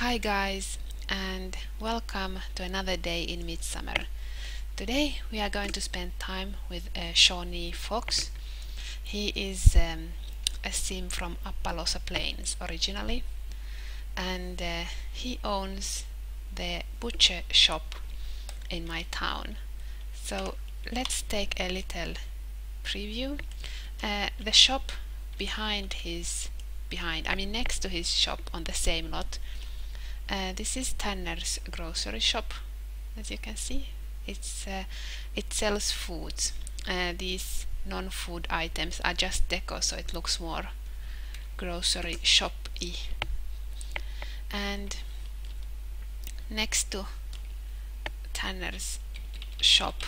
Hi guys, and welcome to another day in Midsomer. Today we are going to spend time with Shawnee Fox. He is a sim from Appaloosa Plains originally, and he owns the butcher shop in my town. So let's take a little preview. The shop next to his shop on the same lot. This is Tanner's grocery shop. As you can see, it sells foods. These non-food items are just deco, so it looks more grocery shop-y. And next to Tanner's shop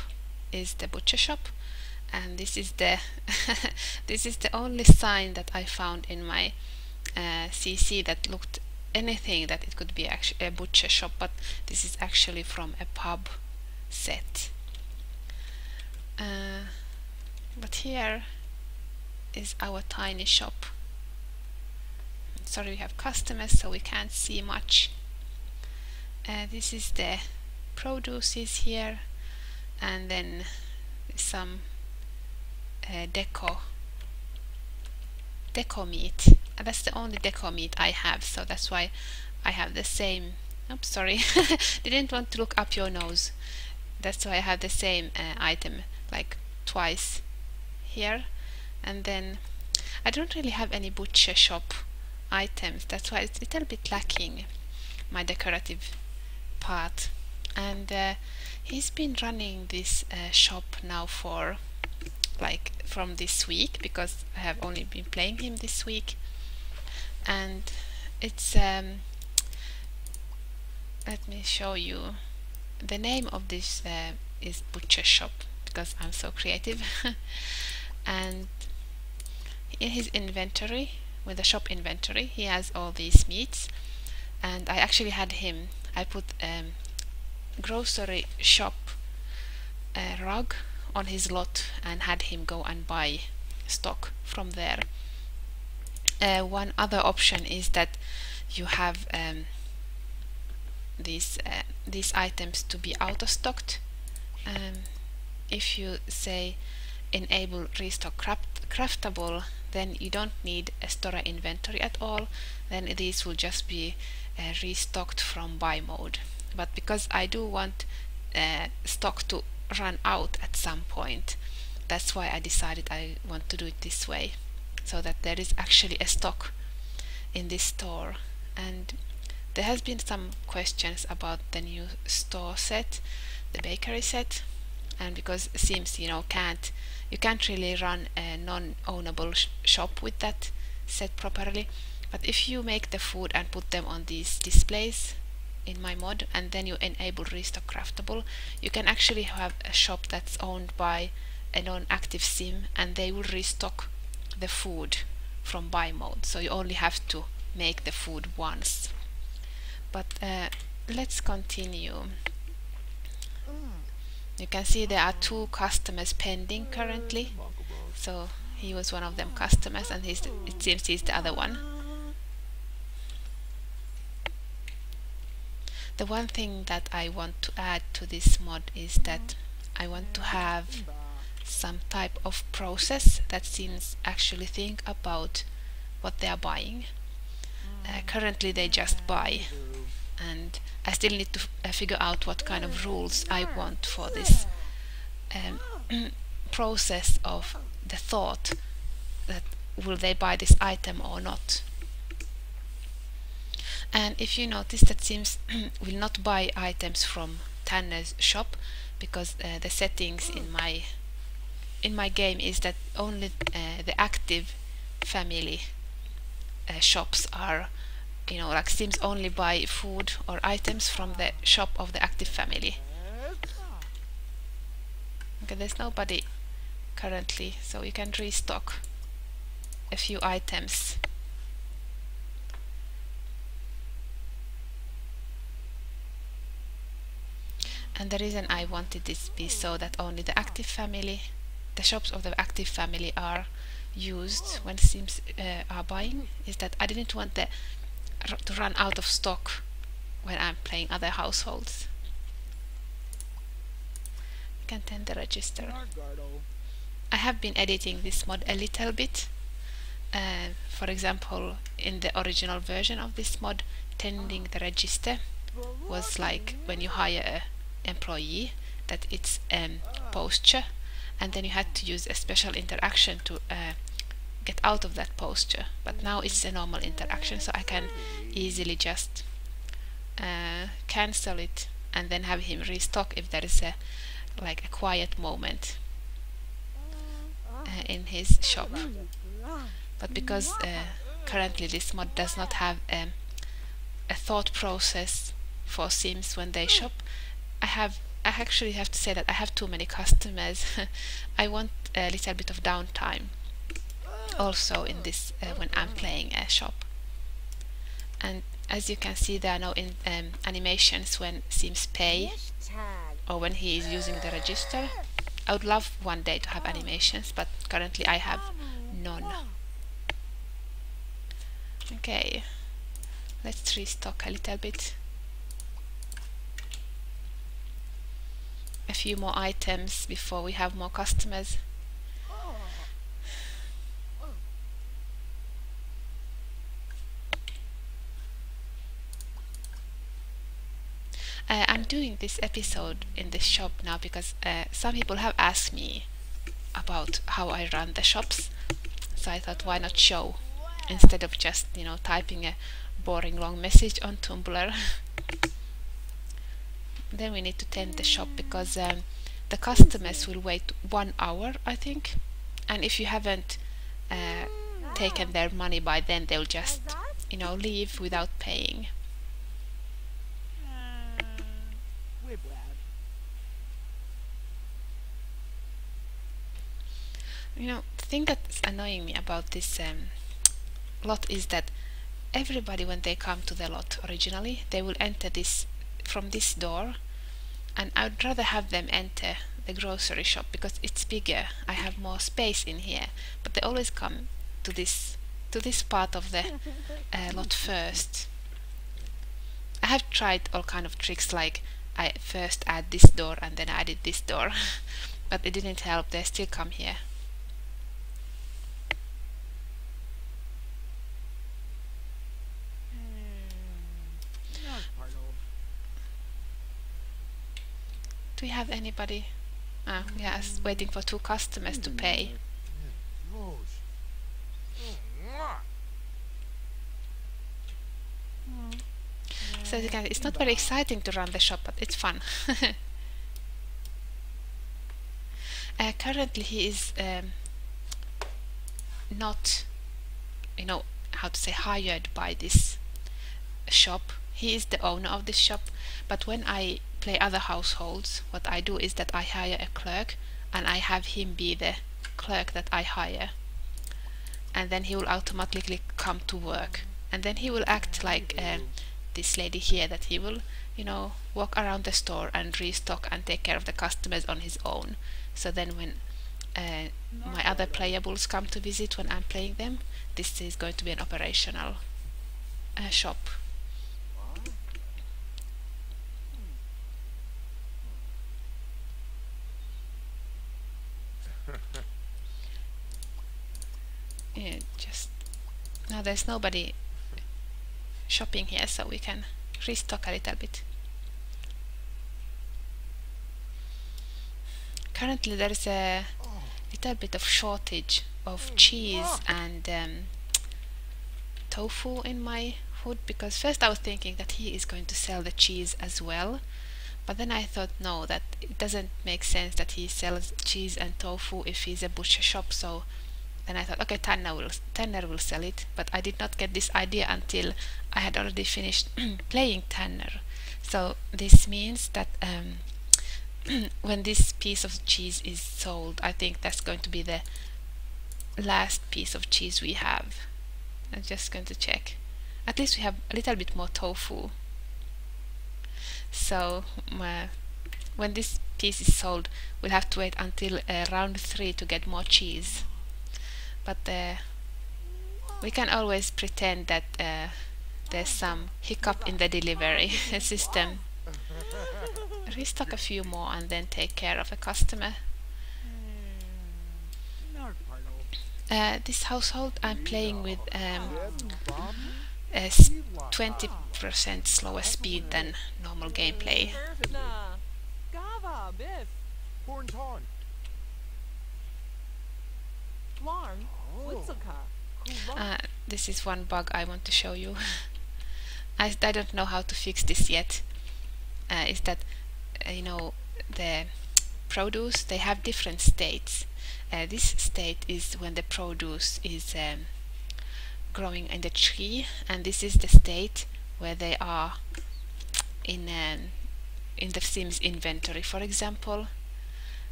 is the butcher shop, and this is the this is the only sign that I found in my CC that looked anything that it could be actually a butcher shop, but this is actually from a pub set. But here is our tiny shop. Sorry, we have customers, so we can't see much. This is the produces here, and then some deco meat. And that's the only deco meat I have, so that's why I have the same. Oops, sorry, didn't want to look up your nose. That's why I have the same item like twice here. And then I don't really have any butcher shop items, that's why it's a little bit lacking my decorative part. And he's been running this shop now for from this week, because I have only been playing him this week. And it's let me show you. The name of this is butcher shop, because I'm so creative. And in his inventory, with the shop inventory, he has all these meats. And I actually had him, I put grocery shop rug on his lot and had him go and buy stock from there. One other option is that you have these items to be auto stocked. If you say enable restock craftable, then you don't need a store inventory at all. Then these will just be restocked from buy mode. But because I do want stock to run out at some point, that's why I decided I want to do it this way, so that there is actually a stock in this store. And there has been some questions about the new store set, the bakery set, and because Sims, you can't really run a non-ownable shop with that set properly. But if you make the food and put them on these displays in my mod, and then you enable restock craftable, you can actually have a shop that's owned by a non-active sim, and they will restock the food from buy mode, so you only have to make the food once. But let's continue. You can see there are 2 customers pending currently, so he was one of them customers, and it seems he's the other one. The one thing that I want to add to this mod is that I want to have some type of process that Sims actually think about what they are buying. Currently they just buy, and I still need to figure out what kind of rules I want for this process of the thought that will they buy this item or not. And if you notice that Sims will not buy items from Tanner's shop, because the settings in my game is that only the active family shops are, like Sims only buy food or items from the shop of the active family. Okay, there's nobody currently, so you can restock a few items. And the reason I wanted this to be so that only the active family, the shops of the active family are used when Sims are buying, is that I didn't want to run out of stock when I'm playing other households. You can tend the register. I have been editing this mod a little bit. For example, in the original version of this mod, tending the register was like when you hire an employee, that it's posture, and then you had to use a special interaction to get out of that posture. But now it's a normal interaction, so I can easily just cancel it and then have him restock if there is a quiet moment in his shop. But because currently this mod does not have a thought process for Sims when they shop, I actually have to say that I have too many customers. I want a little bit of downtime also in this when I'm playing a shop. And as you can see, there are no animations when Sims pay or when he is using the register. I would love one day to have animations, but currently I have none. Okay, let's restock a little bit. A few more items before we have more customers. I'm doing this episode in this shop now because some people have asked me about how I run the shops, so I thought, why not show instead of just, you know, typing a boring long message on Tumblr. Then we need to tend the shop because the customers will wait 1 hour, I think, and if you haven't taken their money by then, they'll just, you know, leave without paying. You know, the thing that's annoying me about this lot is that everybody, when they come to the lot originally, they will enter this from this door, and I would rather have them enter the grocery shop because it's bigger. I have more space in here, but they always come to this part of the lot first. I have tried all kind of tricks, like I first add this door and then I added this door, but it didn't help. They still come here. Do we have anybody? Ah, yes, waiting for 2 customers to pay. So as you can see, it's not very exciting to run the shop, but it's fun. Currently he is not, you know, how to say, hired by this shop. He is the owner of this shop, but when I play other households, what I do is that I hire a clerk and I have him be the clerk that I hire, and then he will automatically come to work, and then he will act like this lady here, that he will, you know, walk around the store and restock and take care of the customers on his own. So then when my other playables come to visit when I'm playing them, this is going to be an operational shop. Yeah, just now there's nobody shopping here, so we can restock a little bit. Currently there is a little bit of shortage of cheese and tofu in my hood, because first I was thinking that he is going to sell the cheese as well, but then I thought, no, that it doesn't make sense that he sells cheese and tofu if he's a butcher shop. So then I thought, okay, Tanner will sell it, but I did not get this idea until I had already finished playing Tanner. So this means that when this piece of cheese is sold, I think that's going to be the last piece of cheese we have. I'm just going to check. At least we have a little bit more tofu. So when this piece is sold, we'll have to wait until round 3 to get more cheese. But we can always pretend that there's some hiccup in the delivery system. Restock a few more and then take care of a customer. This household I'm playing with a 20% slower speed than normal gameplay. This is one bug I want to show you. I don't know how to fix this yet. Is that you know, the produce, they have different states. This state is when the produce is growing in the tree, and this is the state where they are in the Sims inventory, for example.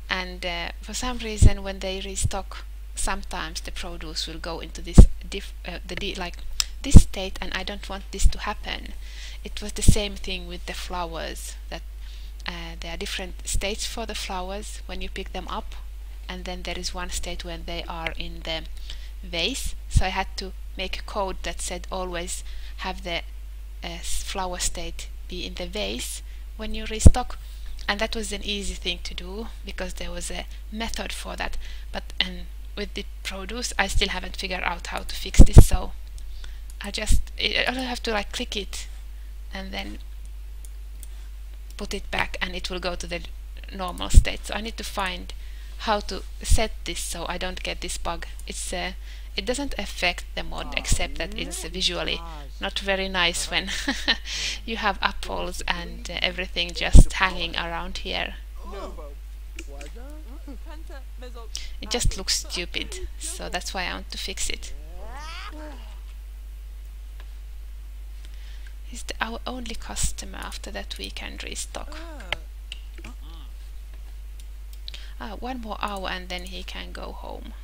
And for some reason, when they restock, sometimes the produce will go into this like this state, and I don't want this to happen. It was the same thing with the flowers, that there are different states for the flowers when you pick them up, and then there is one state when they are in the vase. So I had to make a code that said always have the flower state be in the vase when you restock, and that was an easy thing to do because there was a method for that. But with the produce, I still haven't figured out how to fix this, so I have to like click it and then put it back, and it will go to the normal state. So I need to find how to set this so I don't get this bug. It doesn't affect the mod, except that it's visually not very nice when you have apples and everything just hanging around here. It just looks stupid, so that's why I want to fix it. He's our only customer. After that we can restock. One more hour and then he can go home.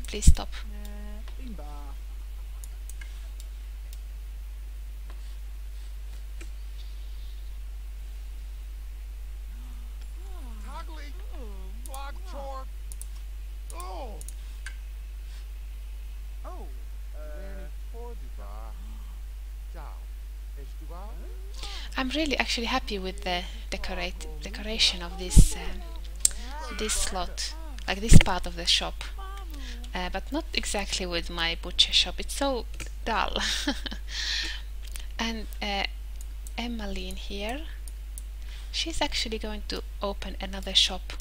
Please stop. I'm really actually happy with the decoration of this slot, like this part of the shop, but not exactly with my butcher shop. It's so dull. And Emmeline here, she's actually going to open another shop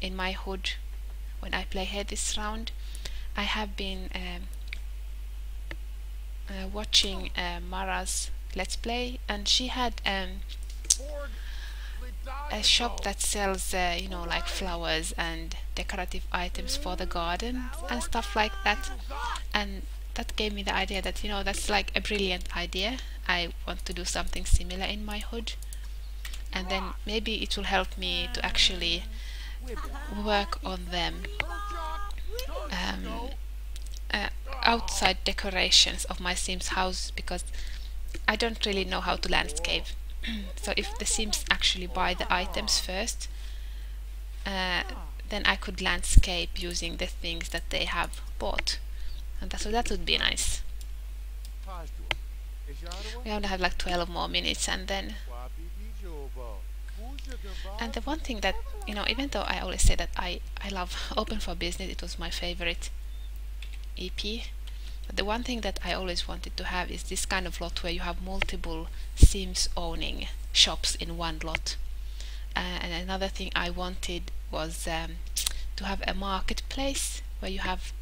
in my hood when I play her this round. I have been watching Mara's Let's Play, and she had a shop that sells you know, like flowers and decorative items for the garden and stuff like that, and that gave me the idea that, you know, that's like a brilliant idea. I want to do something similar in my hood, and then maybe it will help me to actually work on them outside decorations of my Sims house, because I don't really know how to landscape. So if the Sims actually buy the items first, then I could landscape using the things that they have bought, and so that would be nice. We only have like 12 more minutes, and then the one thing that, you know, even though I always say that I love Open for Business, it was my favorite EP, but the one thing that I always wanted to have is this kind of lot where you have multiple Sims owning shops in one lot. And another thing I wanted was to have a marketplace where you have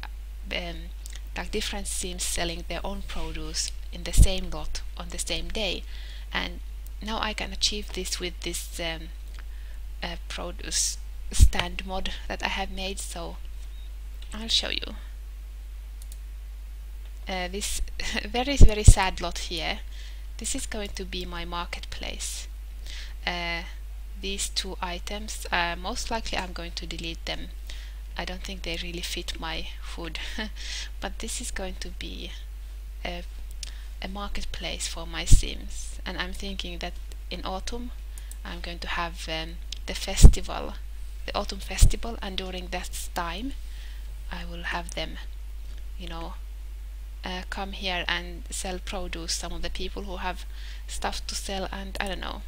like different Sims selling their own produce in the same lot on the same day. And now I can achieve this with this produce stand mod that I have made, so I'll show you. This very sad lot here, this is going to be my marketplace. These two items, most likely I'm going to delete them. I don't think they really fit my food. But this is going to be a marketplace for my Sims, and I'm thinking that in autumn I'm going to have the festival, the autumn festival, and during that time I will have them, you know, come here and sell produce, some of the people who have stuff to sell, and I don't know.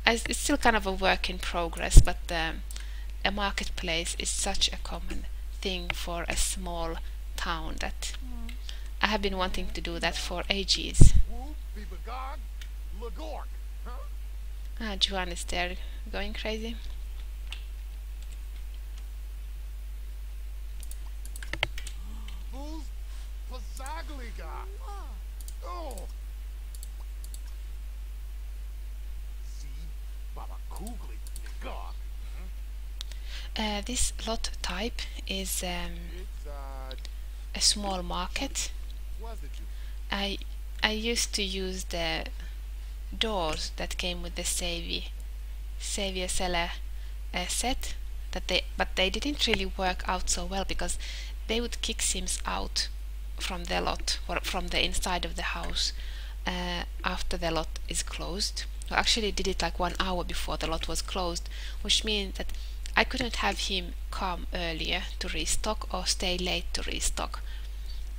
It's still kind of a work in progress, but a marketplace is such a common thing for a small town that I have been wanting to do that for ages. Juan is there going crazy. This lot type is a small market. I used to use the doors that came with the Savior Seller set, but they didn't really work out so well because they would kick Sims out from the lot or from the inside of the house after the lot is closed. I actually did it like 1 hour before the lot was closed, which means that I couldn't have him come earlier to restock or stay late to restock.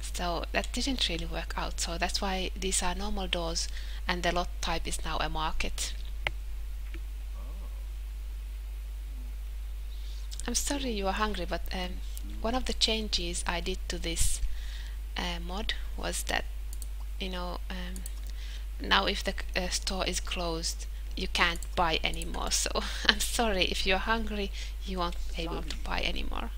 So that didn't really work out. So that's why these are normal doors and the lot type is now a market. I'm sorry you are hungry, but one of the changes I did to this mod was that, you know, now if the store is closed, you can't buy anymore. So I'm sorry, if you're hungry, you won't be able to buy anymore.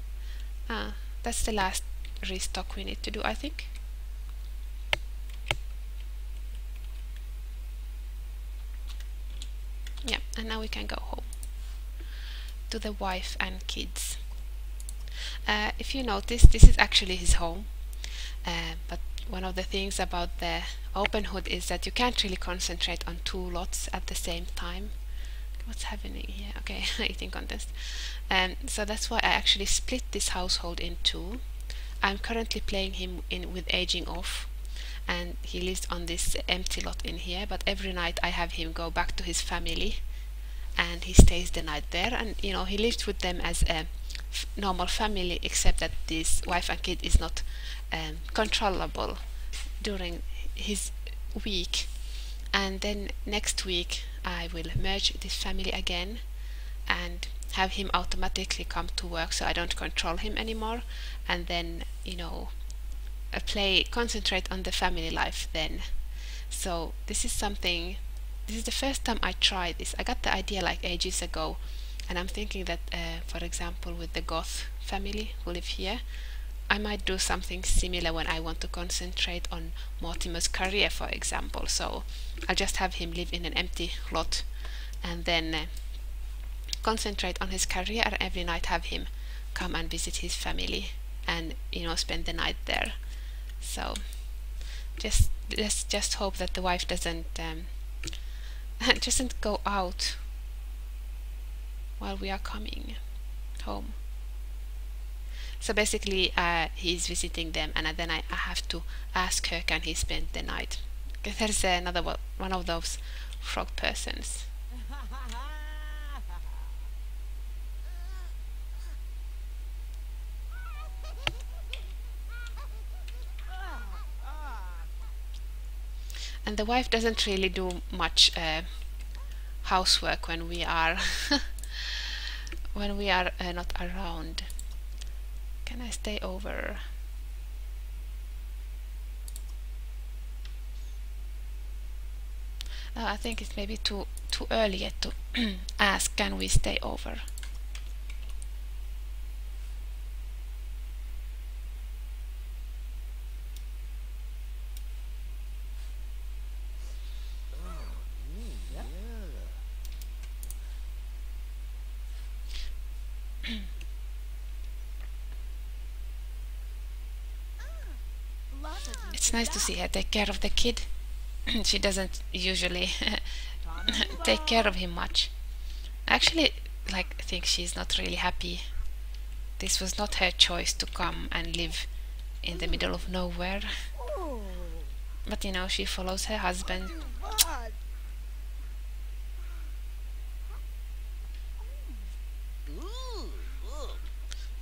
That's the last restock we need to do, I think. Yeah, and now we can go home to the wife and kids. If you notice, this is actually his home, but one of the things about the open hood is that you can't really concentrate on 2 lots at the same time. What's happening here? Okay, eating contest. So that's why I actually split this household in 2. I'm currently playing him in with aging off, and he lives on this empty lot in here, but every night I have him go back to his family and he stays the night there, and you know, he lives with them as a normal family, except that this wife and kid is not controllable during his week. And then next week I will merge this family again and have him automatically come to work, so I don't control him anymore, and then, you know, concentrate on the family life then. So this is the first time I tried this. I got the idea like ages ago, and I'm thinking that for example with the Goth family who live here, I might do something similar when I want to concentrate on Mortimer's career, for example. So I'll just have him live in an empty lot and then concentrate on his career, and every night have him come and visit his family and, you know, spend the night there. So let's just hope that the wife doesn't go out while we are coming home. So basically he's visiting them, and then I have to ask her, can he spend the night? Because there's another one of those frog persons. And the wife doesn't really do much housework when we are not around. Can I stay over? I think it's maybe too early yet to ask, can we stay over? It's nice to see her take care of the kid. She doesn't usually take care of him much. I actually think she's not really happy. This was not her choice to come and live in the middle of nowhere. But you know, she follows her husband.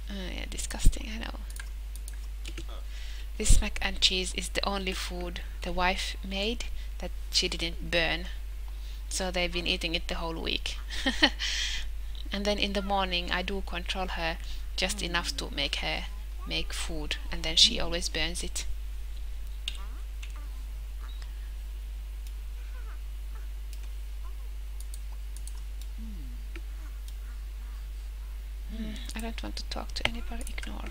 Yeah, disgusting, I know. This mac and cheese is the only food the wife made that she didn't burn. So they've been eating it the whole week. And then in the morning I do control her just enough to make her make food, and then she always burns it. I don't want to talk to anybody, ignore.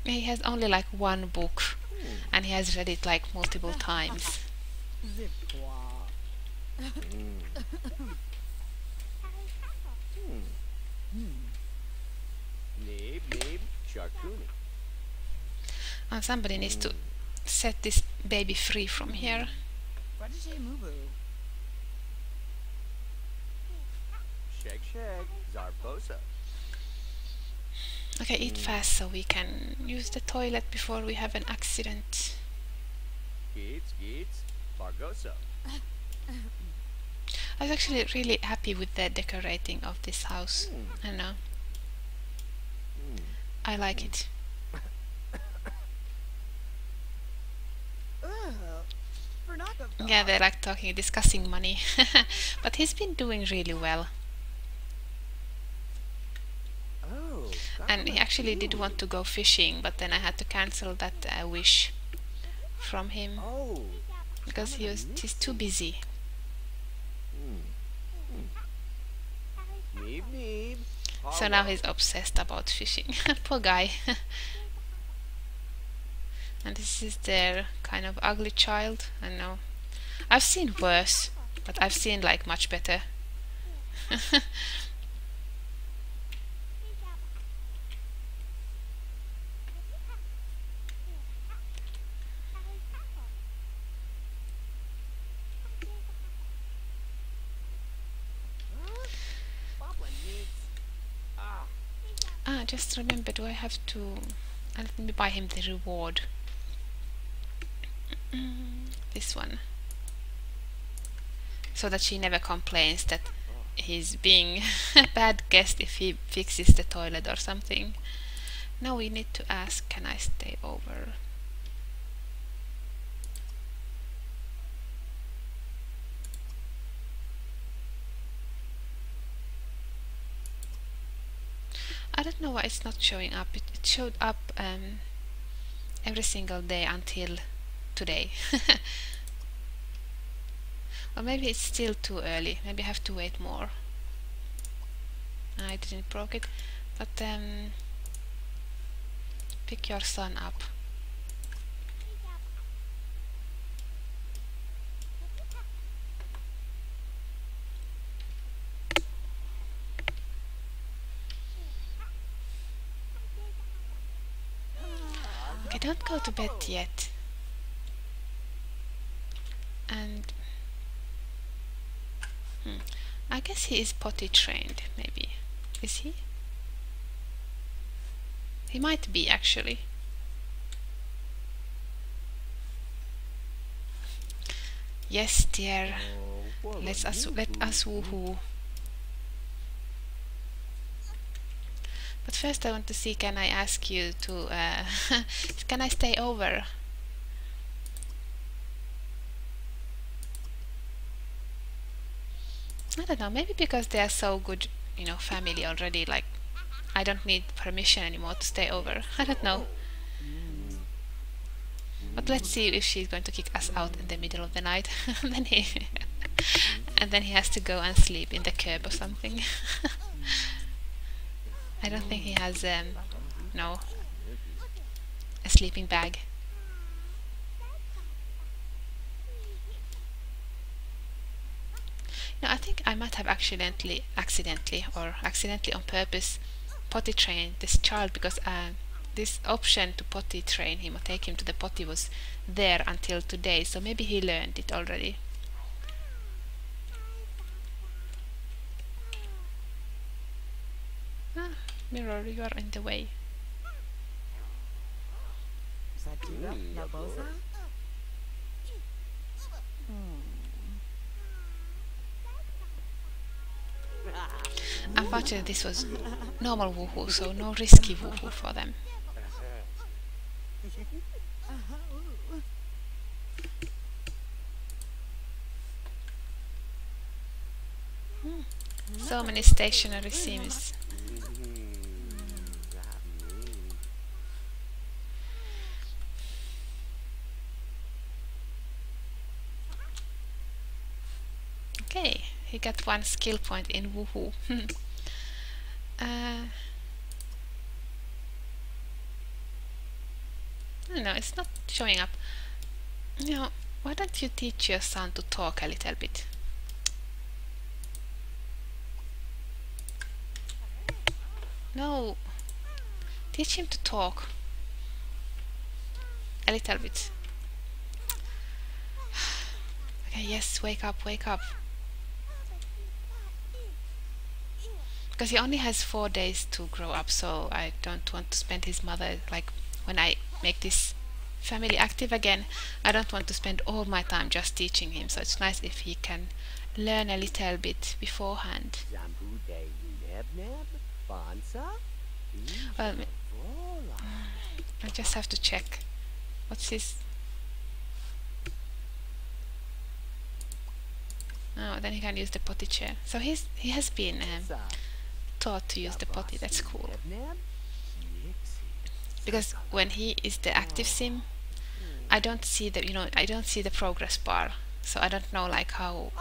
He has only like one book, and he has read it like multiple times. And somebody needs to set this baby free from here. Okay, eat fast so we can use the toilet before we have an accident. I was actually really happy with the decorating of this house. I know. I like it. Yeah, they're like discussing money. But he's been doing really well. And he actually did want to go fishing, but then I had to cancel that wish from him because he's too busy. So now he's obsessed about fishing. Poor guy. And this is their kind of ugly child. I know. I've seen worse, but I've seen like much better. Just remember, do I have to... let me buy him the reward. This one. So that she never complains that he's being a bad guest if he fixes the toilet or something. Now we need to ask, can I stay over? I don't know why it's not showing up. It showed up every single day until today. Or maybe it's still too early. Maybe I have to wait more. I didn't broke it, but pick your son up. Okay, don't go to bed yet. And I guess he is potty trained, maybe. Is he? He might be, actually. Yes, dear. Let us woohoo. But first I want to see, can I ask you to... can I stay over? I don't know, maybe because they are so good, you know, family already, like, I don't need permission anymore to stay over. I don't know. But let's see if she's going to kick us out in the middle of the night. And then he has to go and sleep in the curb or something. I don't think he has, no, a sleeping bag. No, I think I might have accidentally on purpose potty trained this child, because this option to potty train him or take him to the potty was there until today, so maybe he learned it already. Mirror, you are in the way. Unfortunately, this was normal woohoo, so no risky woohoo for them. So many stationary sims. Okay, he got 1 skill point in woohoo. No, it's not showing up. No, why don't you teach your son to talk a little bit? No, teach him to talk a little bit. Okay, yes, wake up, wake up. Because he only has 4 days to grow up, so I don't want to spend his mother, like when I make this family active again, I don't want to spend all my time just teaching him, so it's nice if he can learn a little bit beforehand. Well, I just have to check. What's his... Oh, then he can use the potty chair. So he has been taught to use the potty. That's cool. Because when he is the active sim, I don't see the I don't see the progress bar, so I don't know like how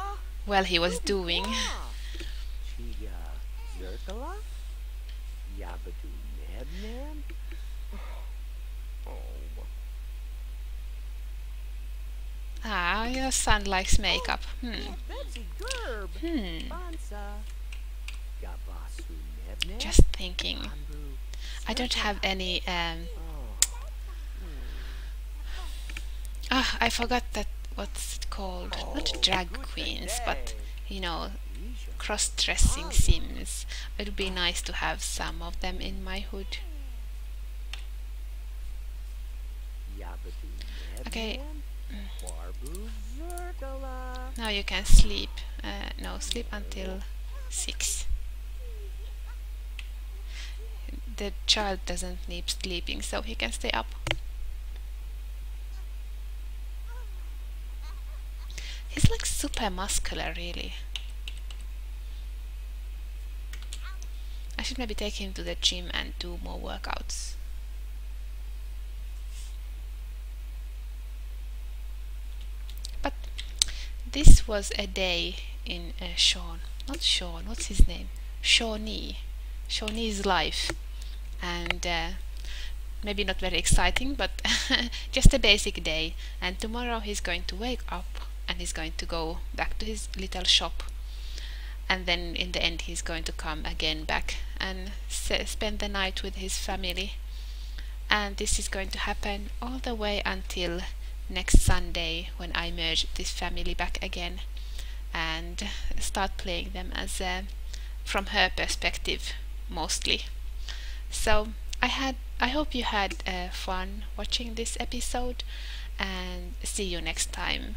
well he was doing. Ah, your son likes makeup. Just thinking. I don't have any I forgot that, what's it called? Not drag queens, but cross-dressing sims. It would be nice to have some of them in my hood. Okay. Now you can sleep. No, sleep until 6. The child doesn't need sleeping, so he can stay up. He's like super muscular, really. I should maybe take him to the gym and do more workouts. But this was a day in not Sean, what's his name? Shawnee's life. And maybe not very exciting, but just a basic day. And tomorrow he's going to wake up and he's going to go back to his little shop, and then in the end he's going to come again back and spend the night with his family. And this is going to happen all the way until next Sunday, when I merge this family back again and start playing them as from her perspective mostly. So I hope you had fun watching this episode, and see you next time.